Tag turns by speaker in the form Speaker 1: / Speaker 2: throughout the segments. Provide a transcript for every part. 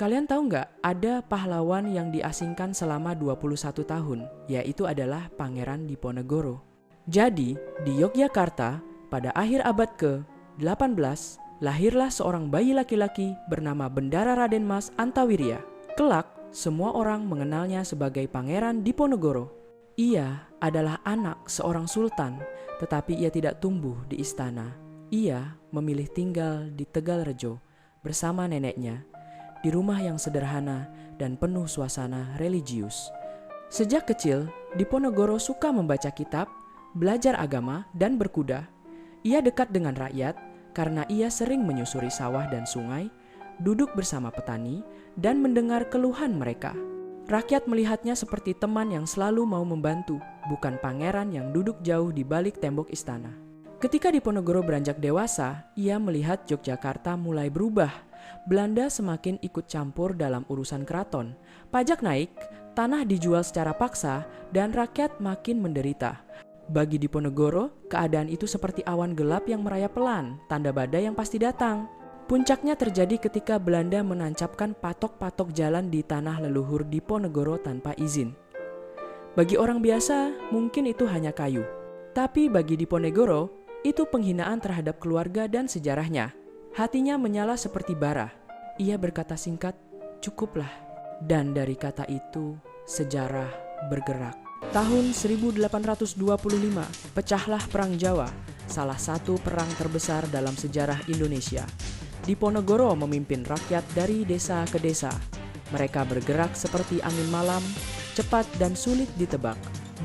Speaker 1: Kalian tahu nggak, ada pahlawan yang diasingkan selama 21 tahun, yaitu adalah Pangeran Diponegoro. Jadi, di Yogyakarta, pada akhir abad ke-18, lahirlah seorang bayi laki-laki bernama Bendara Raden Mas Antawirya. Kelak, semua orang mengenalnya sebagai Pangeran Diponegoro. Ia adalah anak seorang sultan, tetapi ia tidak tumbuh di istana. Ia memilih tinggal di Tegalrejo bersama neneknya, di rumah yang sederhana dan penuh suasana religius. Sejak kecil, Diponegoro suka membaca kitab, belajar agama, dan berkuda. Ia dekat dengan rakyat karena ia sering menyusuri sawah dan sungai, duduk bersama petani, dan mendengar keluhan mereka. Rakyat melihatnya seperti teman yang selalu mau membantu, bukan pangeran yang duduk jauh di balik tembok istana. Ketika Diponegoro beranjak dewasa, ia melihat Yogyakarta mulai berubah. Belanda semakin ikut campur dalam urusan keraton. Pajak naik, tanah dijual secara paksa, dan rakyat makin menderita. Bagi Diponegoro, keadaan itu seperti awan gelap yang merayap pelan, tanda badai yang pasti datang. Puncaknya terjadi ketika Belanda menancapkan patok-patok jalan di tanah leluhur Diponegoro tanpa izin. Bagi orang biasa, mungkin itu hanya kayu. Tapi bagi Diponegoro, itu penghinaan terhadap keluarga dan sejarahnya. Hatinya menyala seperti bara. Ia berkata singkat, "Cukuplah." Dan dari kata itu, sejarah bergerak. Tahun 1825, pecahlah Perang Jawa, salah satu perang terbesar dalam sejarah Indonesia. Diponegoro memimpin rakyat dari desa ke desa. Mereka bergerak seperti angin malam, cepat dan sulit ditebak.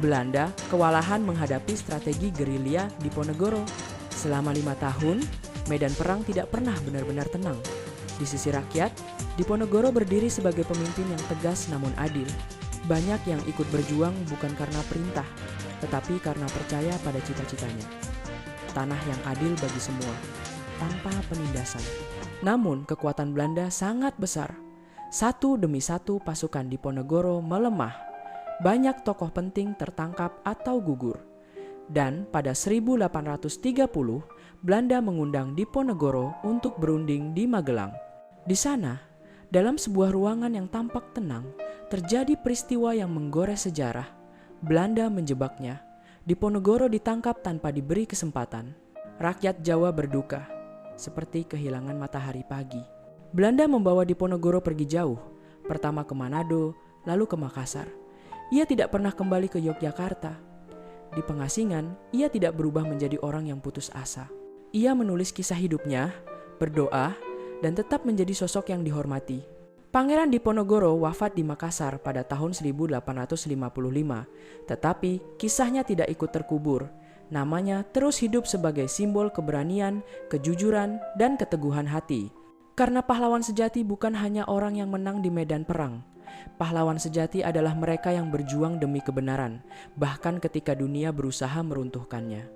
Speaker 1: Belanda kewalahan menghadapi strategi gerilya Diponegoro. Selama 5 tahun, medan perang tidak pernah benar-benar tenang. Di sisi rakyat, Diponegoro berdiri sebagai pemimpin yang tegas namun adil. Banyak yang ikut berjuang bukan karena perintah, tetapi karena percaya pada cita-citanya. Tanah yang adil bagi semua, tanpa penindasan. Namun kekuatan Belanda sangat besar. Satu demi satu pasukan Diponegoro melemah. Banyak tokoh penting tertangkap atau gugur. Dan pada 1830, Belanda mengundang Diponegoro untuk berunding di Magelang. Di sana, dalam sebuah ruangan yang tampak tenang, terjadi peristiwa yang menggores sejarah. Belanda menjebaknya. Diponegoro ditangkap tanpa diberi kesempatan. Rakyat Jawa berduka, seperti kehilangan matahari pagi. Belanda membawa Diponegoro pergi jauh, pertama ke Manado, lalu ke Makassar. Ia tidak pernah kembali ke Yogyakarta. Di pengasingan, ia tidak berubah menjadi orang yang putus asa. Ia menulis kisah hidupnya, berdoa, dan tetap menjadi sosok yang dihormati. Pangeran Diponegoro wafat di Makassar pada tahun 1855, tetapi kisahnya tidak ikut terkubur. Namanya terus hidup sebagai simbol keberanian, kejujuran, dan keteguhan hati. Karena pahlawan sejati bukan hanya orang yang menang di medan perang. Pahlawan sejati adalah mereka yang berjuang demi kebenaran, bahkan ketika dunia berusaha meruntuhkannya.